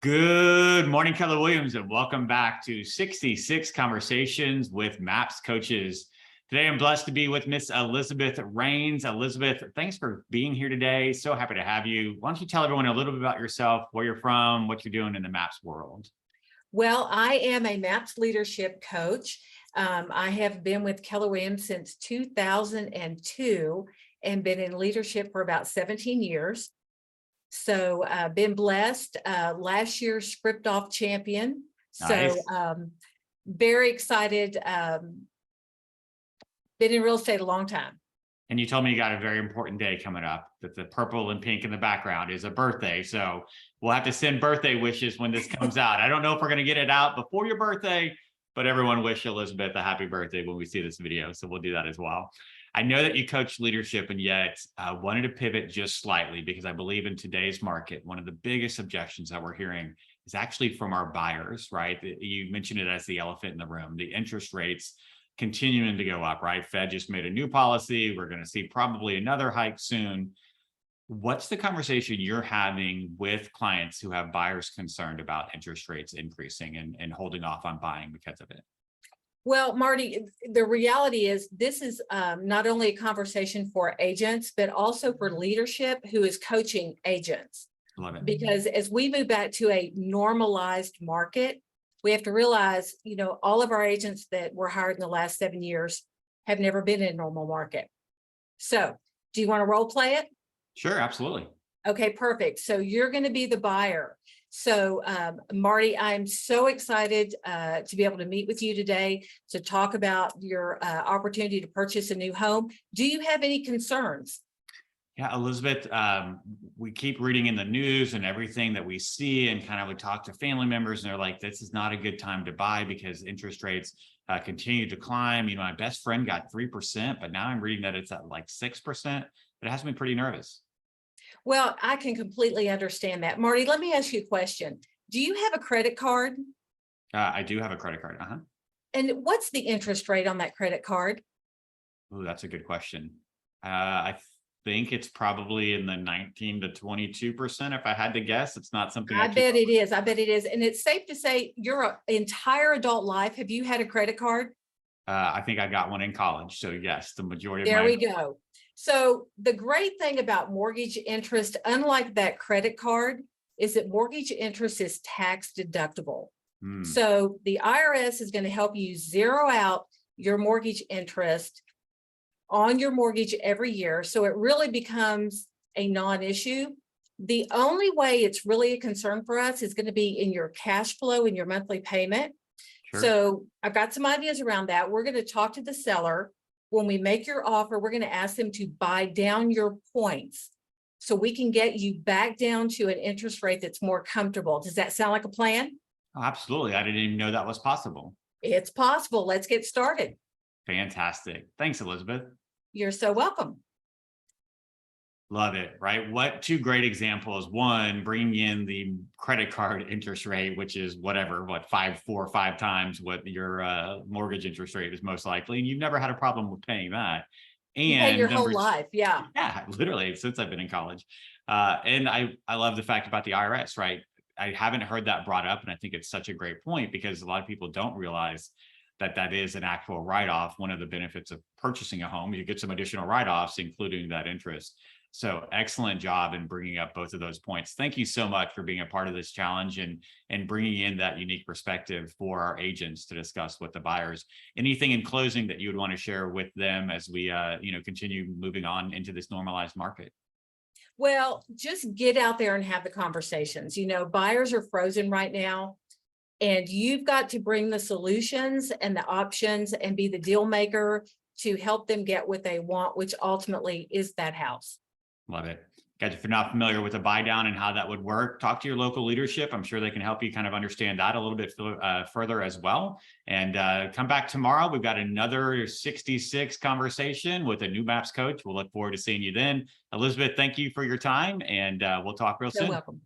Good morning, Keller Williams, and welcome back to 66 Conversations with MAPS Coaches. Today, I'm blessed to be with Miss Elizabeth Rains. Elizabeth, thanks for being here today. So happy to have you. Why don't you tell everyone a little bit about yourself, where you're from, what you're doing in the MAPS world? Well, I am a MAPS leadership coach. I have been with Keller Williams since 2002 and been in leadership for about 17 years. So been blessed, last year's script off champion. Nice. So very excited. Been in real estate a long time. And you told me you got a very important day coming up, that the purple and pink in the background is a birthday. So we'll have to send birthday wishes when this comes out. I don't know if we're going to get it out before your birthday, but everyone wish Elizabeth a happy birthday when we see this video. So we'll do that as well. I know that you coach leadership, and yet wanted to pivot just slightly because I believe in today's market, one of the biggest objections that we're hearing is actually from our buyers, right? You mentioned it as the elephant in the room, the interest rates continuing to go up, right? Fed just made a new policy. We're going to see probably another hike soon. What's the conversation you're having with clients who have buyers concerned about interest rates increasing and holding off on buying because of it? Well, Marty, the reality is this is not only a conversation for agents, but also for leadership who is coaching agents. Love it. Because as we move back to a normalized market, we have to realize, all of our agents that were hired in the last 7 years have never been in a normal market. So do you want to role play it? Sure, absolutely. Okay, perfect. So you're going to be the buyer. So Marty, I'm so excited to be able to meet with you today to talk about your opportunity to purchase a new home. Do you have any concerns? Yeah, Elizabeth, we keep reading in the news and everything that we see, and kind of we talk to family members and they're like, this is not a good time to buy because interest rates continue to climb. My best friend got 3%, but now I'm reading that it's at like 6%. It has me pretty nervous. Well, I can completely understand that. Marty, let me ask you a question. Do you have a credit card? I do have a credit card. And what's the interest rate on that credit card? Oh, that's a good question. I think it's probably in the 19 to 22%. If I had to guess, it's not something I bet it is. I bet it is. And it's safe to say your entire adult life, have you had a credit card? I think I got one in college. So yes, the majority of There we go. So the great thing about mortgage interest, unlike that credit card, is that mortgage interest is tax deductible. So the IRS is going to help you zero out your mortgage interest on your mortgage every year. So it really becomes a non-issue. The only way it's really a concern for us is going to be in your cash flow and your monthly payment. Sure. So I've got some ideas around that. We're going to talk to the seller. When we make your offer, we're going to ask them to buy down your points so we can get you back down to an interest rate that's more comfortable. Does that sound like a plan? Oh, absolutely. I didn't even know that was possible. It's possible. Let's get started. Fantastic. Thanks, Elizabeth. You're so welcome. Love it, right? What two great examples. One, bringing in the credit card interest rate, which is whatever, 4 or 5 times what your mortgage interest rate is most likely. And you've never had a problem with paying that. And your whole life. Yeah. Yeah, literally since I've been in college. And I love the fact about the IRS, right? I haven't heard that brought up. And I think it's such a great point because a lot of people don't realize that is an actual write-off. One of the benefits of purchasing a home, you get some additional write-offs, including that interest. So excellent job in bringing up both of those points. Thank you so much for being a part of this challenge and bringing in that unique perspective for our agents to discuss with the buyers. Anything in closing that you would want to share with them as we continue moving on into this normalized market? Well, just get out there and have the conversations. Buyers are frozen right now, and you've got to bring the solutions and the options and be the deal maker to help them get what they want, which ultimately is that house. Love it. Guys, if you're not familiar with a buy down and how that would work, talk to your local leadership. I'm sure they can help you kind of understand that a little bit further as well. And come back tomorrow. We've got another 66 conversation with a new MAPS coach. We'll look forward to seeing you then. Elizabeth, thank you for your time, and we'll talk real soon. You're welcome.